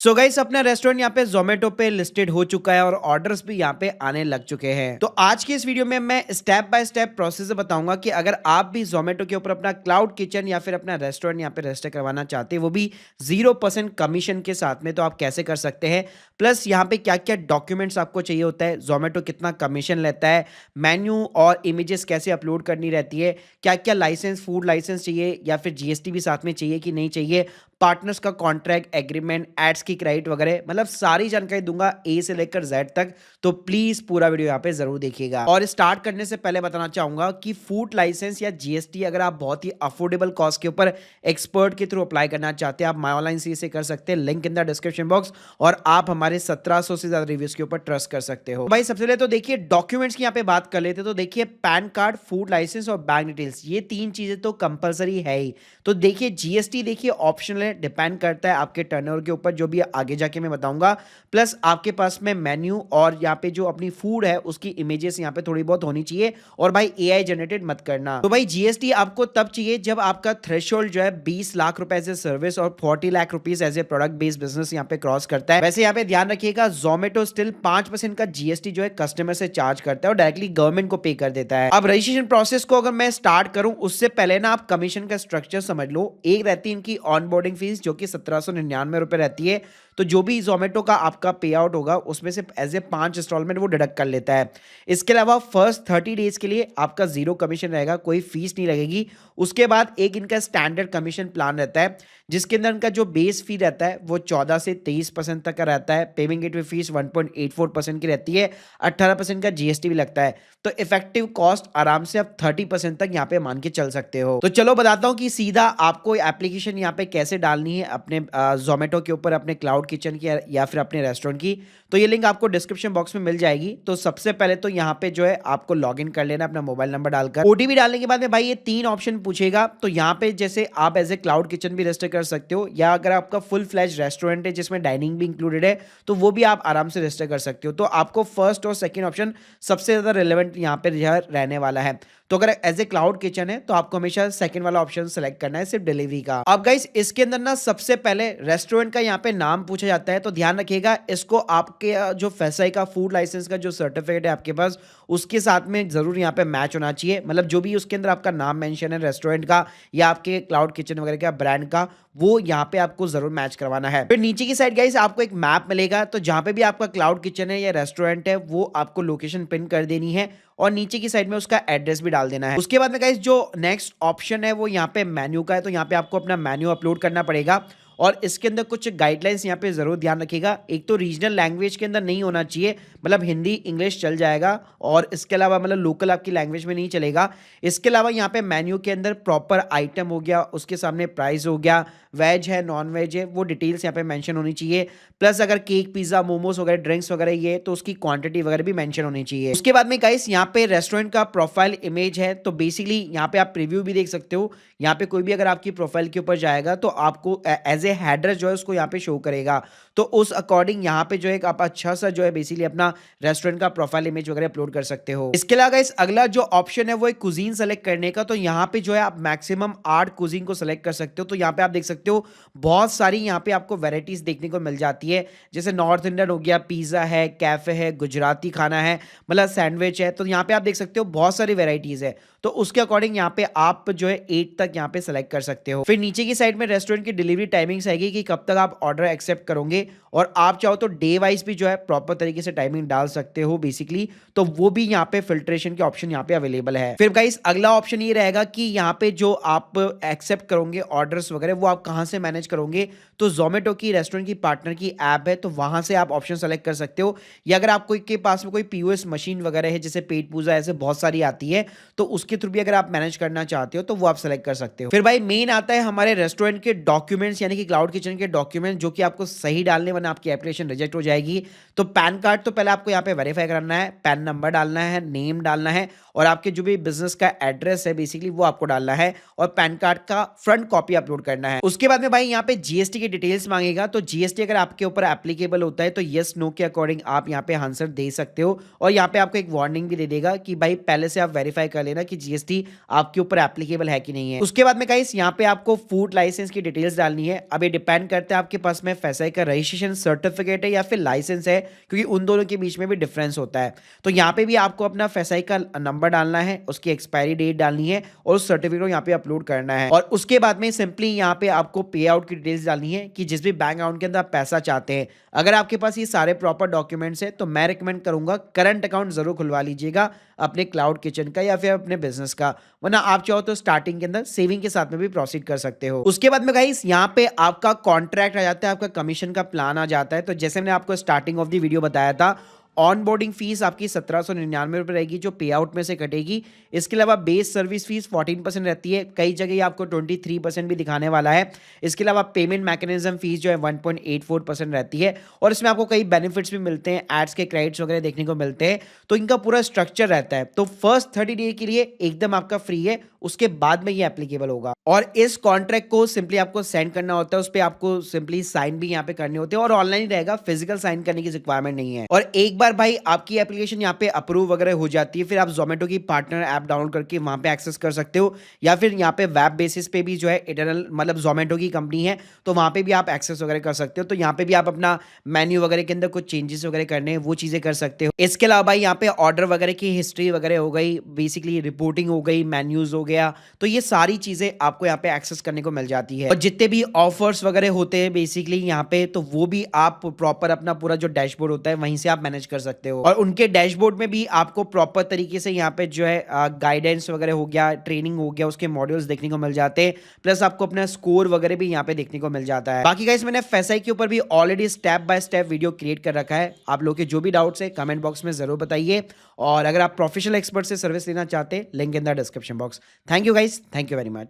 So guys अपना restaurant यहाँ पे जोमेटो पे लिस्टेड हो चुका है और ऑर्डर्स भी यहाँ पे आने लग चुके हैं। तो आज की इस वीडियो में मैं स्टेप बाय स्टेप प्रोसेस बताऊंगा कि अगर आप भी जोमेटो के ऊपर अपना क्लाउड किचन या फिर अपना रेस्टोरेंट यहाँ पे रजिस्टर करवाना चाहते हैं, वो भी 0% कमीशन के साथ में, तो आप कैसे कर सकते हैं। प्लस यहाँ पे क्या क्या डॉक्यूमेंट्स आपको चाहिए होता है, जोमेटो कितना कमीशन लेता है, मेन्यू और इमेजेस कैसे अपलोड करनी रहती है, क्या क्या लाइसेंस, फूड लाइसेंस चाहिए या फिर जीएसटी भी साथ में चाहिए कि नहीं चाहिए, पार्टनर्स का कॉन्ट्रैक्ट एग्रीमेंट, एड्स की क्रेडिट वगैरह, मतलब सारी जानकारी दूंगा ए से लेकर जेड तक। तो प्लीज पूरा वीडियो यहाँ पे जरूर देखिएगा। और स्टार्ट करने से पहले बताना चाहूंगा कि फूड लाइसेंस या जीएसटी अगर आप बहुत ही अफोर्डेबल कॉस्ट के ऊपर एक्सपर्ट के थ्रू अप्लाई करना चाहते हैं, आप माई ऑनलाइन से कर सकते हैं, link in the description box. और आप हमारे 1700 से ज्यादा रिव्यूज के ऊपर ट्रस्ट कर सकते हो। भाई सबसे पहले तो देखिए डॉक्यूमेंट्स की यहाँ पे बात कर लेते हैं। तो देखिए पैन कार्ड, फूड लाइसेंस और बैंक डिटेल्स, ये तीन चीजें तो कंपलसरी है ही। तो देखिए जीएसटी देखिए ऑप्शनल है, डिपेंड करता है आपके टर्नओवर के ऊपर, जो भी आगे जाके मैं बताऊंगा। प्लस आपके पास में मेन्यू और यहाँ पे जो अपनी फूड है उसकी इमेजेस यहाँ पे थोड़ी बहुत होनी चाहिए। और भाई एआई जनरेटेड मत करना। तो भाई जीएसटी आपको तब चाहिए जब आपका थ्रेशोल्ड जो है 20 लाख रुपए एज ए सर्विस और 40 lakh rupees as a product based business यहाँ पे क्रॉस करता है। वैसे यहाँ पे ध्यान रखिएगा, जोमेटो स्टिल 5% का जीएसटी जो है कस्टमर से चार्ज करता है और डायरेक्टली गवर्नमेंट को पे कर देता है। अब रजिस्ट्रेशन प्रोसेस को अगर मैं स्टार्ट करूं उससे पहले ना आप कमीशन का स्ट्रक्चर समझ लो। एक रहती है इनकी ऑनबोर्डिंग फीस जो कि 1799 रुपए रहती है। तो जो भी जोमेटो का आपका पे आउट होगा उसमें से एज ए 5 इंस्टॉलमेंट वो डिडक्ट कर लेता है। इसके अलावा फर्स्ट 30 डेज के लिए आपका 0 कमीशन रहेगा, कोई फीस नहीं लगेगी। उसके बाद एक इनका स्टैंडर्ड कमीशन प्लान रहता है जिसके अंदर इनका जो बेस फी रहता है वो 14 से 23% तक का रहता है। पेमेंट गेटवे फीस 1.84% की रहती है, 18% का जीएसटी भी लगता है। तो इफेक्टिव कॉस्ट आराम से आप 30% तक यहाँ पे मान के चल सकते हो। तो चलो बताता हूँ कि सीधा आपको एप्लीकेशन यहाँ पे कैसे डालनी है अपने जोमेटो के ऊपर, अपने क्लाउड किचन की या फिर अपने रेस्टोरेंट की। तो ये लिंक आपको डिस्क्रिप्शन बॉक्स में मिल जाएगी। तो सबसे पहले तो यहाँ पे जो है आपको लॉगिन कर लेना अपना मोबाइल नंबर डालकर। ओटीपी डालने के बाद में भाई ये 3 ऑप्शन पूछेगा। तो यहाँ पे जैसे आप एज ए क्लाउड किचन भी रजिस्टर कर सकते हो, या अगर आपका फुल फ्लैश रेस्टोरेंट है जिसमें डाइनिंग भी इंक्लूडेड है तो वो भी आप आराम से रजिस्टर कर सकते हो। तो आपको फर्स्ट और सेकंड ऑप्शन सबसे ज्यादा रिलेवेंट यहाँ पे रहने वाला है। तो अगर एज ए क्लाउड किचन है तो आपको हमेशा सेकंड वाला ऑप्शन सेलेक्ट करना है, सिर्फ डिलीवरी का। अब गाइस इसके अंदर ना सबसे पहले रेस्टोरेंट का यहाँ पे नाम पूछा जाता है। तो ध्यान रखिएगा, इसको आपके जो FSSAI का फूड लाइसेंस का जो सर्टिफिकेट है आपके पास उसके साथ में जरूर यहाँ पे मैच होना चाहिए। मतलब जो भी उसके अंदर आपका नाम मेंशन है रेस्टोरेंट का या आपके क्लाउड किचन वगैरह का ब्रांड का, वो यहाँ पे आपको जरूर मैच करवाना है। फिर नीचे की साइड गाइस आपको एक मैप मिलेगा। तो जहां पे भी आपका क्लाउड किचन है या रेस्टोरेंट है वो आपको लोकेशन पिन कर देनी है और नीचे की साइड में उसका एड्रेस भी डाल देना है। उसके बाद में गाइस जो नेक्स्ट ऑप्शन है वो यहाँ पे मेन्यू का है। तो यहाँ पे आपको अपना मेन्यू अपलोड करना पड़ेगा और इसके अंदर कुछ गाइडलाइंस यहाँ पे जरूर ध्यान रखिएगा। एक तो रीजनल लैंग्वेज के अंदर नहीं होना चाहिए, मतलब हिंदी इंग्लिश चल जाएगा, और इसके अलावा मतलब लोकल आपकी लैंग्वेज में नहीं चलेगा। इसके अलावा यहाँ पे मेन्यू के अंदर प्रॉपर आइटम हो गया, उसके सामने प्राइस हो गया, वेज है नॉन वेज है वो डिटेल्स यहाँ पे मेंशन होनी चाहिए। प्लस अगर केक पिज्जा मोमोज वगैरह ड्रिंक्स वगैरह ये तो उसकी क्वांटिटी वगैरह भी मेंशन होनी चाहिए। उसके बाद में गाइस यहाँ पे रेस्टोरेंट का प्रोफाइल इमेज है। तो बेसिकली यहाँ पे आप प्रीव्यू भी देख सकते हो। यहाँ पे कोई भी अगर आपकी प्रोफाइल के ऊपर जाएगा तो आपको एज ए हेडर जो है उसको यहाँ पे शो करेगा। तो उस अकॉर्डिंग यहाँ पे जो है आप अच्छा सा जो है बेसिकली अपना रेस्टोरेंट का प्रोफाइल इमेज वगैरह अपलोड कर सकते हो। इसके अलावा इस अगला जो ऑप्शन है वो एक कुजीन सेलेक्ट करने का। तो यहाँ पे जो है आप मैक्सिमम 8 कुजीन को सेलेक्ट कर सकते हो। तो यहाँ पे आप देख सकते हो बहुत सारी यहाँ पे आपको वेराइटीज देखने को मिल जाती है। जैसे नॉर्थ इंडियन हो गया, पिज्जा है, कैफे है, गुजराती खाना है, मतलब सैंडविच है। तो यहाँ पे आप देख सकते हो बहुत सारी वेराइटीज है। तो उसके अकॉर्डिंग यहाँ पे आप जो है 8 तक यहाँ पे सेलेक्ट कर सकते हो। फिर नीचे की साइड में रेस्टोरेंट की डिलीवरी टाइमिंग्स आएगी कि कब तक आप ऑर्डर एक्सेप्ट करोगे, और आप चाहो तो डे वाइज भी जो है प्रॉपर तरीके से टाइमिंग डाल सकते हो बेसिकली। तो वो भी यहाँ पे फिल्ट्रेशन के ऑप्शन यहाँ पे अवेलेबल है। फिर गाइस अगला ऑप्शन ये रहेगा कि यहाँ पे जो आप एक्सेप्ट करोगे ऑर्डर्स वगैरह वो आप कहाँ से मैनेज करोगे। तो जोमेटो की रेस्टोरेंट की पार्टनर की ऐप है तो वहां से आप ऑप्शन सेलेक्ट कर सकते हो, या अगर आपको के पास में कोई पीओएस मशीन वगैरह है जैसे पेट पूजा ऐसे बहुत सारी आती है तो उसके थ्रू भी अगर आप मैनेज करना चाहते हो तो वो आप सेलेक्ट कर सकते हो। फिर भाई मेन आता है हमारे रेस्टोरेंट के डॉक्यूमेंट्स यानी कि क्लाउड किचन के डॉक्यूमेंट्स जो कि आपको सही डालने, वरना आपकी एप्लीकेशन रिजेक्ट हो जाएगी। तो पैन कार्ड तो पहले आपको यहाँ पे वेरीफाई करना है, पैन नंबर डालना है, नेम डालना है, और आपके जो भी बिजनेस का एड्रेस है बेसिकली वो आपको डालना है, और पैन कार्ड का फ्रंट कॉपी अपलोड करना है। उसके बाद में भाई यहाँ पे जीएसटी की डिटेल्स मांगेगा। तो जीएसटी अगर आपके ऊपर एप्लीकेबल होता है तो यस नो के अकॉर्डिंग आप यहाँ पे आंसर दे सकते हो, और यहाँ पे आपको एक वार्निंग भी दे देगा कि भाई पहले से आप वेरीफाई कर लेना कि जीएसटी आपके ऊपर एप्लीकेबल है कि नहीं है। उसके बाद में गाइस यहाँ पे आपको फूड लाइसेंस की डिटेल्स डालनी है। अब ये डिपेंड करता है आपके पास में FSI का रजिस्ट्रेशन सर्टिफिकेट है या फिर लाइसेंस है, क्योंकि उन दोनों के बीच में भी डिफरेंस होता है। तो यहाँ पे भी आपको अपना FSI का नंबर डालना है, उसकी एक्सपायरी डेट डालनी है और उस सर्टिफिकेट को यहाँ पे अपलोड करना है। और उसके बाद में सिंपली यहाँ पे आपको पे आउट की डिटेल्स डालनी है कि जिस भी बैंक अकाउंट के अंदर आप पैसा चाहते हैं। अगर आपके पास ये सारे प्रॉपर डॉक्यूमेंट्स है तो मैं रिकमेंड करूंगा करंट अकाउंट जरूर खुलवा लीजिएगा अपने क्लाउड किचन का या फिर अपने बिजनेस का, वरना आप चाहो तो स्टार्टिंग के अंदर सेविंग के साथ में भी प्रोसीड कर सकते हो। उसके बाद में गाइस यहाँ पे आपका कॉन्ट्रैक्ट आ जाता है, आपका कमीशन का प्लान आ जाता है। तो जैसे मैंने आपको स्टार्टिंग ऑफ द वीडियो बताया था, ऑन बोर्डिंग फीस आपकी 1799 रुपये रहेगी जो पे आउट में से कटेगी। इसके अलावा बेस सर्विस फीस 14% रहती है, कई जगह आपको 23% भी दिखाने वाला है। इसके अलावा पेमेंट मैकेनिज्म फीस जो है 1.84% रहती है और इसमें आपको कई बेनिफिट्स भी मिलते हैं, एड्स के क्रेडिट्स वगैरह देखने को मिलते हैं। तो इनका पूरा स्ट्रक्चर रहता है। तो फर्स्ट 30 डे के लिए एकदम आपका फ्री है, उसके बाद में ये एप्लीकेबल होगा। और इस कॉन्ट्रैक्ट को सिंपली आपको सेंड करना होता है, उस पर आपको सिंपली साइन भी यहाँ पे करने होते हैं और ऑनलाइन ही रहेगा, फिजिकल साइन करने की रिक्वायरमेंट नहीं है। और एक बार भाई आपकी एप्लीकेशन यहाँ पे अप्रूव वगैरह हो जाती है, फिर आप जोमेटो की पार्टनर ऐप डाउनलोड करके वहां पे एक्सेस कर सकते हो, या फिर यहाँ पे वेब बेसिस पे भी जो है इटरनल मतलब जोमेटो की कंपनी है तो वहां पे भी आप एक्सेस वगैरह कर सकते हो। तो यहाँ पे भी आप अपना मेन्यू वगैरह के अंदर कुछ चेंजेस वगैरह करने हैं वो चीजें कर सकते हो। इसके अलावा भाई यहाँ पे ऑर्डर वगैरह की हिस्ट्री वगैरह हो गई, बेसिकली रिपोर्टिंग हो गई, मेन्यूज हो गया, तो ये सारी चीजें आपको यहाँ पे एक्सेस करने को मिल जाती है। और जितने भी ऑफर्स वगैरह होते हैं बेसिकली यहाँ पे, तो वो भी आप प्रॉपर अपना पूरा जो डैशबोर्ड होता है वहीं से आप मैनेज कर सकते हो। और उनके डैशबोर्ड में भी आपको प्रॉपर तरीके से यहाँ पे जो है गाइडेंस वगैरह हो गया, ट्रेनिंग हो गया, उसके मॉड्यूल्स देखने को मिल जाते हैं, प्लस आपको अपना स्कोर वगैरह भी यहाँ पे देखने को मिल जाता है। बाकी गाइस मैंने FSI के ऊपर भी already step by step video create कर रखा है, आप लोग के जो भी डाउट्स है कमेंट बॉक्स में जरूर बताइए। और अगर आप प्रोफेशनल एक्सपर्ट से सर्विस लेना चाहते हैं, link in the description box. Thank you guys, thank you very much.